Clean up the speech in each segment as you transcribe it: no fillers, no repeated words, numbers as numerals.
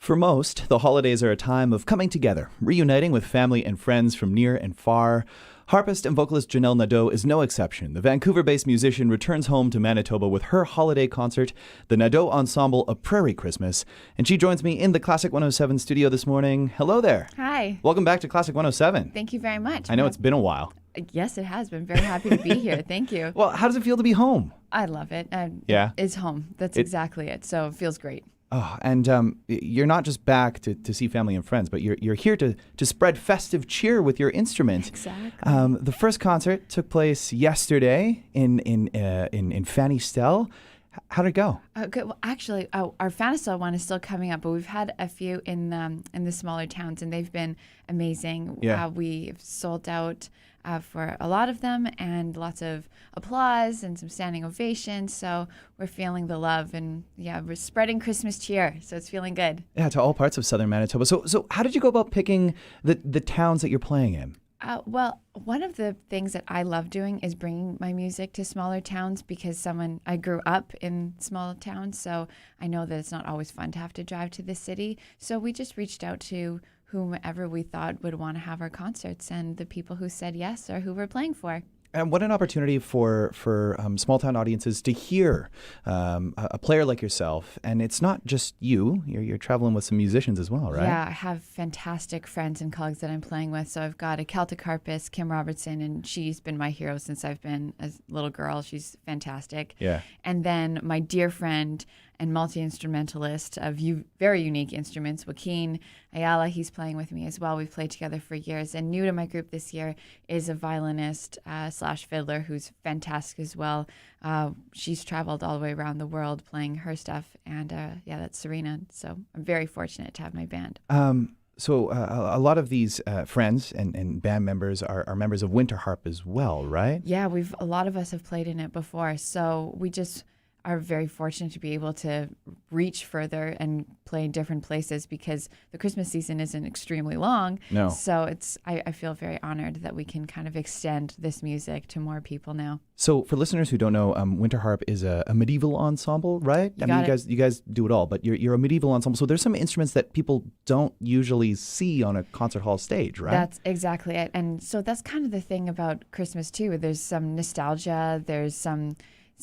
For most, the holidays are a time of coming together, reuniting with family and friends from near and far. Harpist and vocalist Janelle Nadeau is no exception. The Vancouver-based musician returns home to Manitoba with her holiday concert, the Nadeau Ensemble of Prairie Christmas, and she joins me in the Classic 107 studio this morning. Hello there. Hi. Welcome back to Classic 107. Thank you very much. I know it's been a while. Yes, it has been. Very happy to be here. Thank you. Well, how does it feel to be home? I love it. Yeah? It's home. That's exactly it. So it feels great. Oh, and you're not just back to see family and friends, but you're here to spread festive cheer with your instrument. Exactly. The first concert took place yesterday in Fanny Stell. How'd it go? Good. Well, actually, our Fanisol one is still coming up, but we've had a few in the smaller towns, and they've been amazing. Yeah. We've sold out for a lot of them, and lots of applause and some standing ovations. So we're feeling the love, and yeah, we're spreading Christmas cheer. So it's feeling good. Yeah, to all parts of southern Manitoba. So how did you go about picking the towns that you're playing in? Well, one of the things that I love doing is bringing my music to smaller towns because I grew up in small towns, so I know that it's not always fun to have to drive to the city. So we just reached out to whomever we thought would want to have our concerts, and the people who said yes are who we're playing for. And what an opportunity for small town audiences to hear a player like yourself. And it's not just you. You're traveling with some musicians as well, right? Yeah, I have fantastic friends and colleagues that I'm playing with. So I've got a Celtic harpist, Kim Robertson, and she's been my hero since I've been a little girl. She's fantastic. Yeah. And then my dear friend and multi-instrumentalist of very unique instruments, Joaquin Ayala, he's playing with me as well. We've played together for years. And new to my group this year is a violinist / fiddler who's fantastic as well. She's traveled all the way around the world playing her stuff. And yeah, that's Serena. So I'm very fortunate to have my band. So a lot of these friends and band members are members of Winter Harp as well, right? Yeah, a lot of us have played in it before. So we just are very fortunate to be able to reach further and play in different places because the Christmas season isn't extremely long. No. So I feel very honored that we can kind of extend this music to more people now. So for listeners who don't know, Winter Harp is a medieval ensemble, right? You guys do it all, but you're a medieval ensemble. So there's some instruments that people don't usually see on a concert hall stage, right? That's exactly it. And so that's kind of the thing about Christmas too. There's some nostalgia. There's some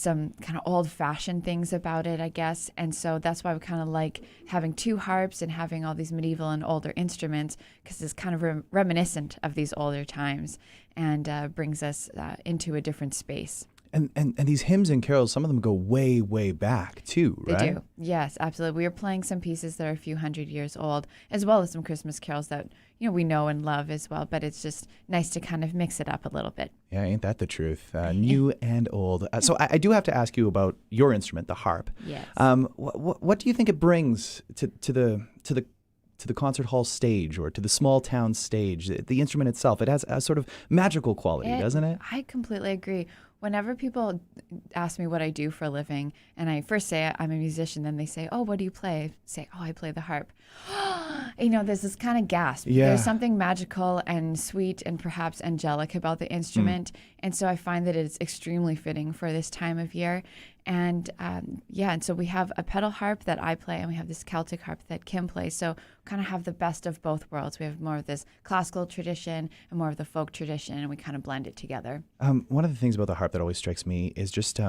kind of old-fashioned things about it, I guess. And so that's why we kind of like having two harps and having all these medieval and older instruments because it's kind of reminiscent of these older times and brings us into a different space. And these hymns and carols, some of them go way, way back too, right? They do. Yes, absolutely. We are playing some pieces that are a few hundred years old, as well as some Christmas carols that we know and love as well. But it's just nice to kind of mix it up a little bit. Yeah, ain't that the truth? New and old. So I do have to ask you about your instrument, the harp. Yes. What do you think it brings to the concert hall stage or to the small town stage? The instrument itself, it has a sort of magical quality, doesn't it? I completely agree. Whenever people ask me what I do for a living, and I first say I'm a musician, then they say, "Oh, what do you play?" I say, "Oh, I play the harp." There's this kind of gasp. Yeah. There's something magical and sweet and perhaps angelic about the instrument. And so I find that it's extremely fitting for this time of year. And and so we have a pedal harp that I play, and we have this Celtic harp that Kim plays. So kind of have the best of both worlds. We have more of this classical tradition and more of the folk tradition, and we kind of blend it together. One of the things about the harp that always strikes me is just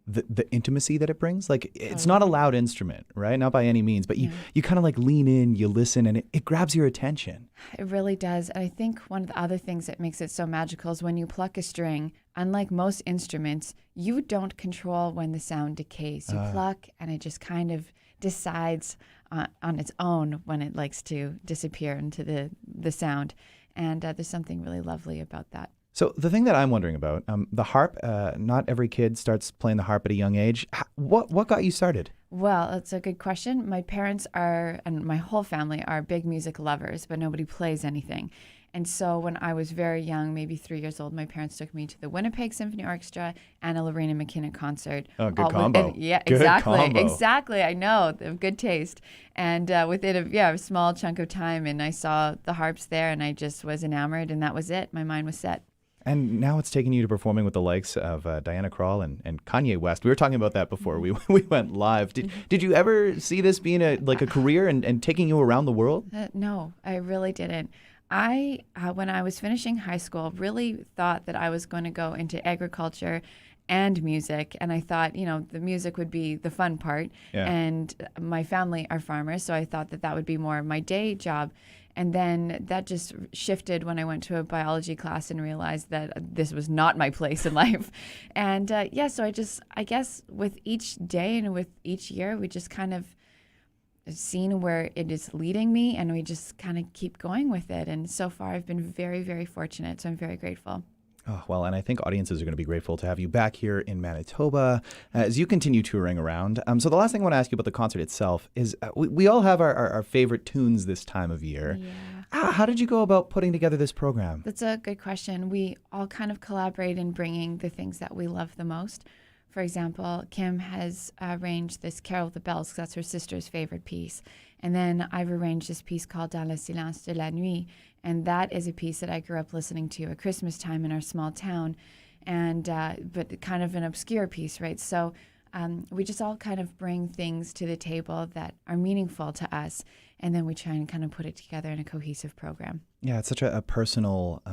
the intimacy that it brings. Like, it's not a loud instrument, right? Not by any means, but you kind of like lean in, you listen, and it grabs your attention. It really does. And I think one of the other things that makes it so magical is when you pluck a string, unlike most instruments, you don't control when the sound decays. You pluck, and it just kind of decides on its own when it likes to disappear into the sound. And there's something really lovely about that. So the thing that I'm wondering about, the harp, not every kid starts playing the harp at a young age. What got you started? Well, that's a good question. My parents and my whole family are big music lovers, but nobody plays anything. And so when I was very young, maybe 3 years old, my parents took me to the Winnipeg Symphony Orchestra and a Lorena McKinnon concert. Oh, good combo. Yeah, good exactly. Combo. Exactly. I know. They have good taste. And within a small chunk of time, and I saw the harps there, and I just was enamored, and that was it. My mind was set. And now it's taking you to performing with the likes of Diana Krall and Kanye West. We were talking about that before we went live. Did you ever see this being a career and taking you around the world? No, I really didn't. When I was finishing high school, really thought that I was going to go into agriculture and music. And I thought, the music would be the fun part. Yeah. And my family are farmers, so I thought that would be more of my day job. And then that just shifted when I went to a biology class and realized that this was not my place in life. And so I guess with each day and with each year, we just kind of seen where it is leading me, and we just kind of keep going with it. And so far, I've been very, very fortunate. So I'm very grateful. Oh, well, and I think audiences are going to be grateful to have you back here in Manitoba as you continue touring around. So the last thing I want to ask you about the concert itself is we all have our favorite tunes this time of year. Yeah. How did you go about putting together this program? That's a good question. We all kind of collaborate in bringing the things that we love the most. For example, Kim has arranged this Carol of the Bells because that's her sister's favorite piece. And then I've arranged this piece called Dans le silence de la nuit. And that is a piece that I grew up listening to at Christmas time in our small town, and but kind of an obscure piece, right? So we just all kind of bring things to the table that are meaningful to us, and then we try and kind of put it together in a cohesive program. Yeah, it's such a personal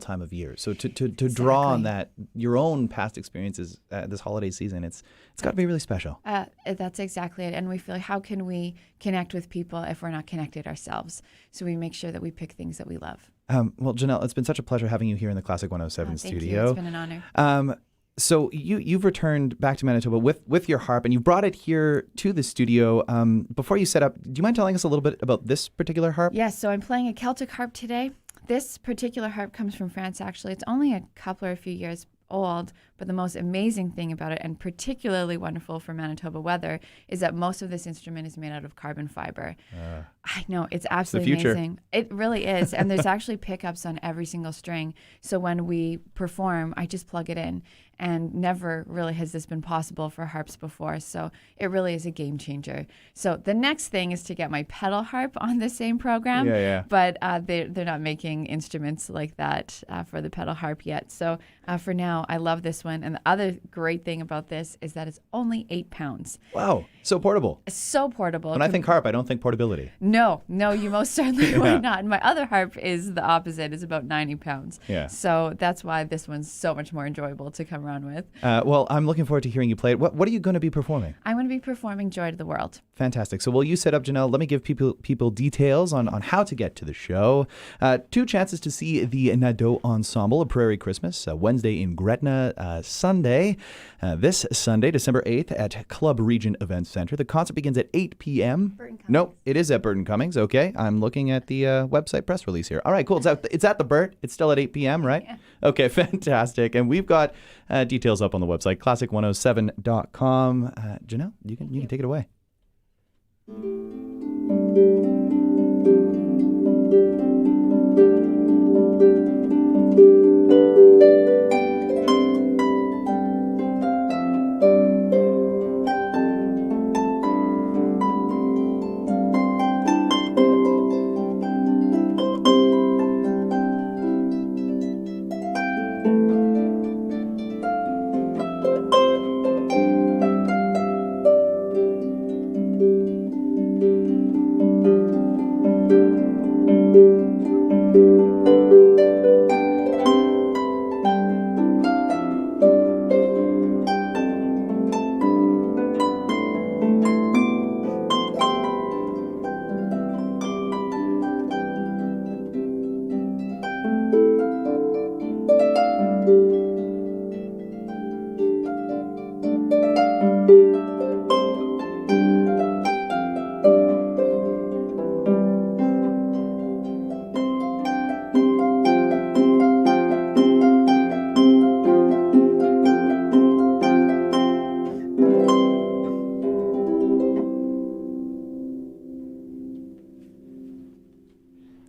time of year. So to draw on that, your own past experiences this holiday season, it's got to be really special. That's exactly it. And we feel, how can we connect with people if we're not connected ourselves? So we make sure that we pick things that we love. Well, Janelle, it's been such a pleasure having you here in the Classic 107 Thank studio. you. It's been an honor. So you've returned back to Manitoba with your harp, and you brought it here to the studio. Before you set up, do you mind telling us a little bit about this particular harp? Yes, so I'm playing a Celtic harp today. This particular harp comes from France, actually. It's only a few years old, but the most amazing thing about it, and particularly wonderful for Manitoba weather, is that most of this instrument is made out of carbon fiber. I know, it's absolutely amazing. It really is. And there's actually pickups on every single string. So when we perform, I just plug it in. And never really has this been possible for harps before. So it really is a game changer. So the next thing is to get my pedal harp on the same program. Yeah. But they're not making instruments like that for the pedal harp yet. So for now, I love this one. And the other great thing about this is that it's only 8 pounds. Wow. So portable. So portable. When I think harp, I don't think portability. No, you most certainly would not. And my other harp is the opposite. It's about 90 pounds. Yeah. So that's why this one's so much more enjoyable to come around with. Well, I'm looking forward to hearing you play it. What are you going to be performing? I'm going to be performing Joy to the World. Fantastic. So while you set up, Janelle, let me give people details on how to get to the show. 2 chances to see the Nadeau Ensemble of Prairie Christmas, Wednesday in Gretna, Sunday, this Sunday, December 8th at Club Regent Event Center. The concert begins at 8 p.m. No, it is at Burton Cummings. Okay, I'm looking at the website press release here. All right, cool. It's at the Burt. It's still at 8 p.m., right? Yeah. Okay, fantastic. And we've got details up on the website, classic107.com. Janelle, you can take it away.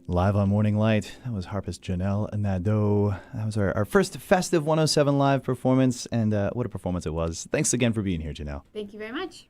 Live on Morning Light, that was harpist Janelle Nadeau. That was our first festive 107 Live performance, and what a performance it was. Thanks again for being here, Janelle. Thank you very much.